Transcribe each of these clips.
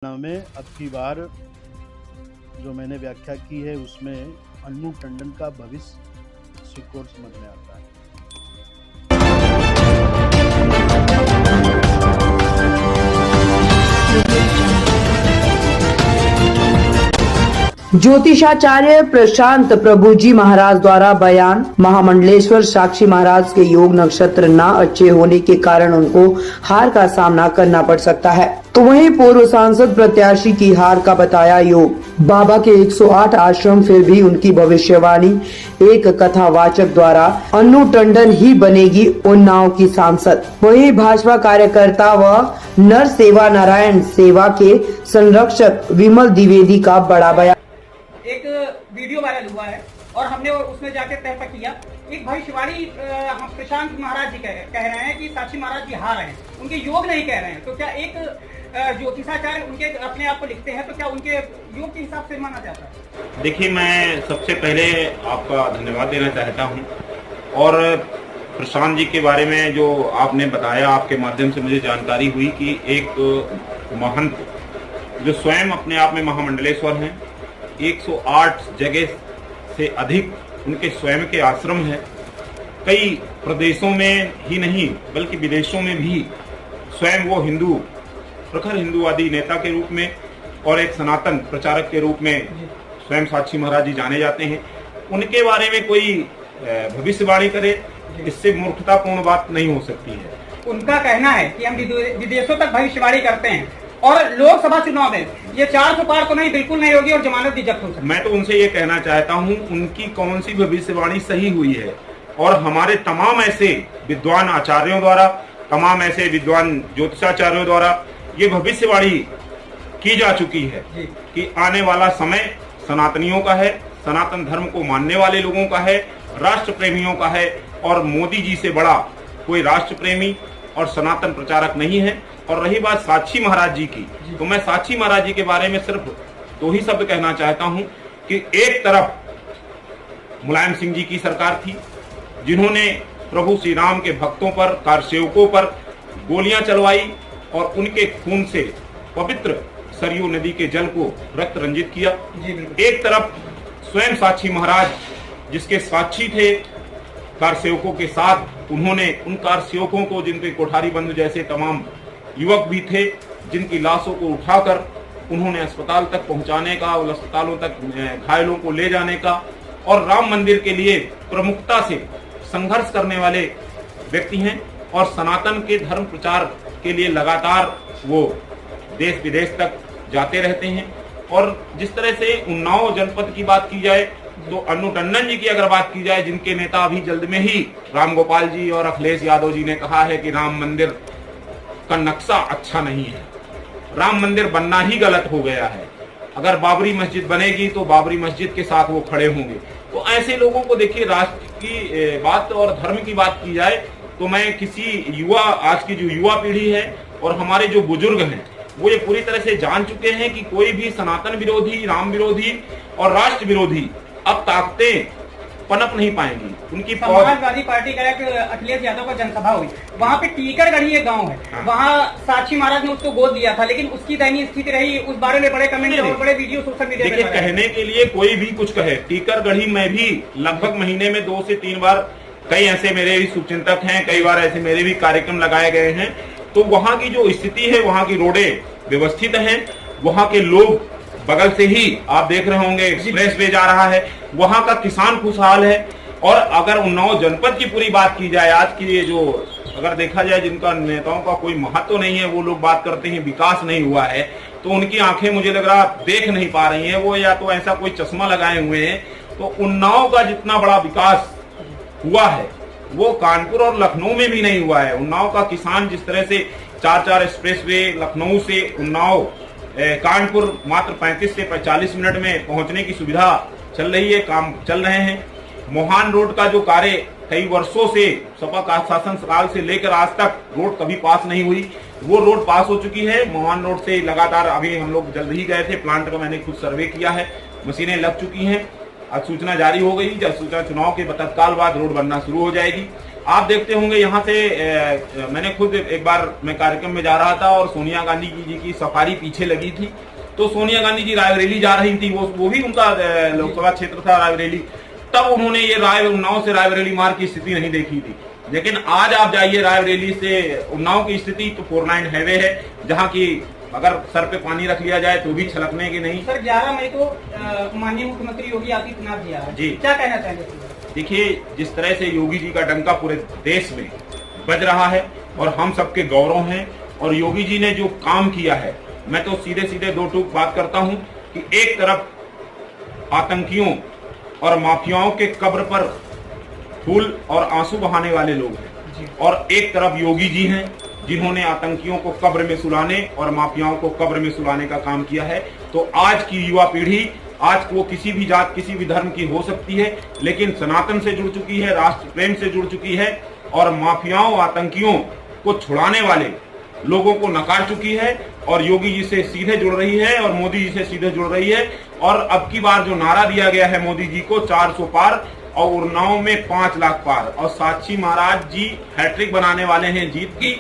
में अब की बार जो मैंने व्याख्या की है उसमें अन्नू टंडन का भविष्य सिक्योर समझ में आता है। ज्योतिषाचार्य प्रशांत प्रभुजी महाराज द्वारा बयान। महामंडलेश्वर साक्षी महाराज के योग नक्षत्र न अच्छे होने के कारण उनको हार का सामना करना पड़ सकता है, तो वहीं पूर्व सांसद प्रत्याशी की हार का बताया योग। बाबा के 108 आश्रम, फिर भी उनकी भविष्यवाणी। एक कथावाचक द्वारा अन्नू टंडन ही बनेगी उन्नाव की सांसद। वहीं भाजपा कार्यकर्ता व नर सेवा नारायण सेवा के संरक्षक विमल द्विवेदी का बड़ा बयान। एक वीडियो वायरल हुआ है और हमने उसमें जाके तय किया। एक भविष्यवाणी प्रशांत महाराज जी कह रहे हैं कि साक्षी महाराज जी हार रहे हैं, उनके योग नहीं कह रहे हैं। तो क्या एक ज्योतिषाचार्य उनके अपने आप को लिखते हैं, तो क्या उनके योग के हिसाब से माना जाता है? देखिए, मैं सबसे पहले आपका धन्यवाद देना चाहता हूं और प्रशांत जी के बारे में जो आपने बताया, आपके माध्यम से मुझे जानकारी हुई कि एक महंत जो स्वयं अपने आप में महामंडलेश्वर हैं, 108 जगह से अधिक उनके स्वयं के आश्रम हैं। कई प्रदेशों में ही नहीं बल्कि विदेशों में भी स्वयं वो हिंदू, प्रखर हिंदूवादी नेता के रूप में और एक सनातन प्रचारक के रूप में स्वयं साक्षी महाराज जी जाने जाते हैं। उनके बारे में कोई भविष्यवाणी करे, इससे मूर्खतापूर्ण बात नहीं हो सकती है। उनका कहना है कि हम विदेशों तक भविष्यवाणी करते हैं और लोकसभा चुनाव में ये 400 पार तो नहीं, बिल्कुल नहीं होगी और जमानत भी जब्त हो सकती है। मैं तो उनसे ये कहना चाहता हूँ, उनकी कौन सी भविष्यवाणी सही हुई है। और हमारे तमाम ऐसे विद्वान आचार्यों द्वारा, तमाम ऐसे विद्वान ज्योतिषाचार्यों द्वारा ये भविष्यवाणी की जा चुकी है कि आने वाला समय सनातनियों का है, सनातन धर्म को मानने वाले लोगों का है, राष्ट्र प्रेमियों का है। और मोदी जी से बड़ा कोई राष्ट्र प्रेमी और सनातन प्रचारक नहीं है। और रही बात साक्षी महाराज जी की, तो मैं साक्षी महाराज जी के बारे में सिर्फ 2 ही शब्द कहना चाहता हूं कि एक तरफ मुलायम सिंह जी की सरकार थी, जिन्होंने प्रभु श्री राम के भक्तों पर, कारसेवकों पर गोलियां चलवाई और उनके खून से पवित्र सरयू नदी के जल को रक्त रंजित किया। एक तरफ स्वयं साक्षी महाराज, जिसके साक्षी थे कारसेवकों के साथ, उन्होंने उन कारसेवकों को, जिनके कोठारी बंधु जैसे तमाम युवक भी थे, जिनकी लाशों को उठाकर उन्होंने अस्पताल तक पहुंचाने का और अस्पतालों तक घायलों को ले जाने का और राम मंदिर के लिए प्रमुखता से संघर्ष करने वाले व्यक्ति हैं। और सनातन के धर्म प्रचार के लिए लगातार वो देश विदेश तक जाते रहते हैं। और जिस तरह से उन्नाव जनपद की बात की जाए, तो अन्नू टंडन जी की अगर बात की जाए, जिनके नेता अभी जल्द में ही राम गोपाल जी और अखिलेश यादव जी ने कहा है कि राम मंदिर का नक्शा अच्छा नहीं है, राम मंदिर बनना ही गलत हो गया है, अगर बाबरी मस्जिद बनेगी तो बाबरी मस्जिद के साथ वो खड़े होंगे। तो ऐसे लोगों को देखिए, राष्ट्र की बात और धर्म की बात की जाए तो मैं किसी युवा, आज की जो युवा पीढ़ी है और हमारे जो बुजुर्ग हैं, वो ये पूरी तरह से जान चुके हैं कि कोई भी सनातन विरोधी, राम विरोधी और राष्ट्र विरोधी अब ताकतें पनप नहीं पाएंगी। उनकी समाजवादी पार्टी का एक अखिलेश यादव का जनसभा हुई, वहाँ पे टीकरगढ़ी एक गांव है। हाँ। वहाँ साक्षी महाराज ने उसको गोद दिया था, लेकिन उसकी दयनीय स्थिति रही। उस बारे में बड़े कमेंट और बड़े वीडियो सोशल मीडिया पे कहने के लिए कोई भी कुछ कहे। टीकरगढ़ी में भी लगभग महीने में 2 से 3 बार, कई ऐसे मेरे भी शुभचिंतक हैं, कई बार ऐसे मेरे भी कार्यक्रम लगाए गए हैं। तो वहाँ की जो स्थिति है, वहाँ की रोडें व्यवस्थित हैं, वहाँ के लोग, बगल से ही आप देख रहे होंगे एक्सप्रेस वे जा रहा है, वहां का किसान खुशहाल है। और अगर उन्नाव जनपद की पूरी बात की जाए, आज की ये जो, अगर देखा जाए, जिनका नेताओं का कोई महत्व नहीं है, वो लोग बात करते हैं विकास नहीं हुआ है, तो उनकी आंखें मुझे लग रहा देख नहीं पा रही हैं, वो या तो ऐसा कोई चश्मा लगाए हुए हैं। तो उन्नाव का जितना बड़ा विकास हुआ है वो कानपुर और लखनऊ में भी नहीं हुआ है। उन्नाव का किसान जिस तरह से 4-4 एक्सप्रेस वे लखनऊ से उन्नाव, कानपुर मात्र 35 से 40 मिनट में पहुंचने की सुविधा चल रही है, काम चल रहे हैं। मोहान रोड का जो कार्य कई वर्षों से, सपा का शासन काल से लेकर आज तक रोड कभी पास नहीं हुई, वो रोड पास हो चुकी है। मोहान रोड से लगातार, अभी हम लोग जल्द ही गए थे, प्लांट का मैंने खुद सर्वे किया है, मशीनें लग चुकी हैं। आज सूचना जारी हो गई, जब सूचना चुनाव के तत्काल बाद रोड बनना शुरू हो जाएगी। आप देखते होंगे यहाँ से मैंने खुद एक बार मैं कार्यक्रम में जा रहा था और सोनिया गांधी जी की सफारी पीछे लगी थी, तो सोनिया गांधी जी रायबरेली जा रही थी, वो भी उनका लोकसभा क्षेत्र था रायबरेली, तब उन्होंने ये उन्नाव से रायबरेली मार्ग की स्थिति नहीं देखी थी। लेकिन आज आप जाइए रायबरेली से उन्नाव की स्थिति तो 4-9 हाईवे है, जहाँ की अगर सर पे पानी रख लिया जाए तो भी छलकने की नहीं। सर 11 मई को माननीय मुख्यमंत्री योगी आदित्यनाथ जी आ रहे हैं, जी क्या कहना चाहेंगे? देखिए, जिस तरह से योगी जी का डंका पूरे देश में बज रहा है और हम सबके गौरव हैं, और योगी जी ने जो काम किया है, मैं तो सीधे सीधे 2 टूक बात करता हूं कि एक तरफ आतंकियों और माफियाओं के कब्र पर फूल और आंसू बहाने वाले लोग हैं, और एक तरफ योगी जी हैं जिन्होंने आतंकियों को कब्र में सुलाने और माफियाओं को कब्र में सुलाने का काम किया है। तो आज की युवा पीढ़ी, आज वो किसी भी जात किसी भी धर्म की हो सकती है, लेकिन सनातन से जुड़ चुकी है, राष्ट्र प्रेम से जुड़ चुकी है, और माफियाओं आतंकियों को छुड़ाने वाले लोगों को नकार चुकी है, और योगी जी से सीधे जुड़ रही है और मोदी जी से सीधे जुड़ रही है। और अब की बार जो नारा दिया गया है मोदी जी को 400 पार और उन्नाव में 5 लाख पार, और साक्षी महाराज जी हैट्रिक बनाने वाले हैं जीत की,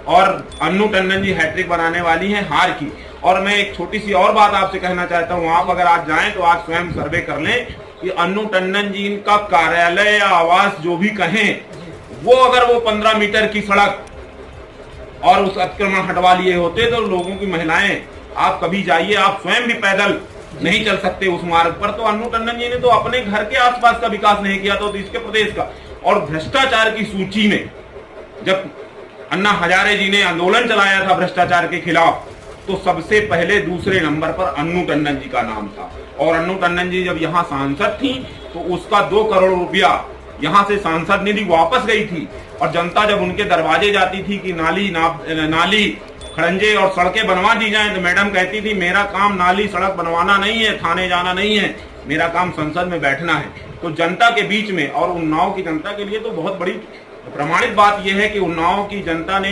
और अन्नू टंडन जी हैट्रिक बनाने वाली हैं हार की। और मैं एक छोटी सी और बात आपसे कहना चाहता हूं, आप अगर आज जाएं तो आज स्वयं सर्वे कर लें कि अन्नू टंडन जी का कार्यालय या आवास जो भी कहें, वो अगर वो 15 मीटर की सड़क और उस अतिक्रमण हटवा लिए होते तो लोगों की महिलाएं, आप कभी जाइए, आप स्वयं भी पैदल नहीं चल सकते उस मार्ग पर। तो अन्नू टंडन जी ने तो अपने घर के आसपास का विकास नहीं किया, तो इसके प्रदेश का। और भ्रष्टाचार की सूची में जब अन्ना हजारे जी ने आंदोलन चलाया था भ्रष्टाचार के खिलाफ, तो सबसे पहले दूसरे नंबर पर अन्नू टंडन जी का नाम था। और अन्नू टंडन जी जब यहाँ सांसद थी तो उसका 2 करोड़ रुपया यहाँ से सांसद निधि वापस गई थी, और जनता जब उनके दरवाजे जाती थी कि नाली खड़ंजे और सड़कें बनवा दी जाएं, तो मैडम कहती थी मेरा काम नाली सड़क बनवाना नहीं है, थाने जाना नहीं है, मेरा काम संसद में बैठना है। तो जनता के बीच में, और उन्नाव की जनता के लिए तो बहुत बड़ी प्रमाणित बात यह है कि उन्नाव की जनता ने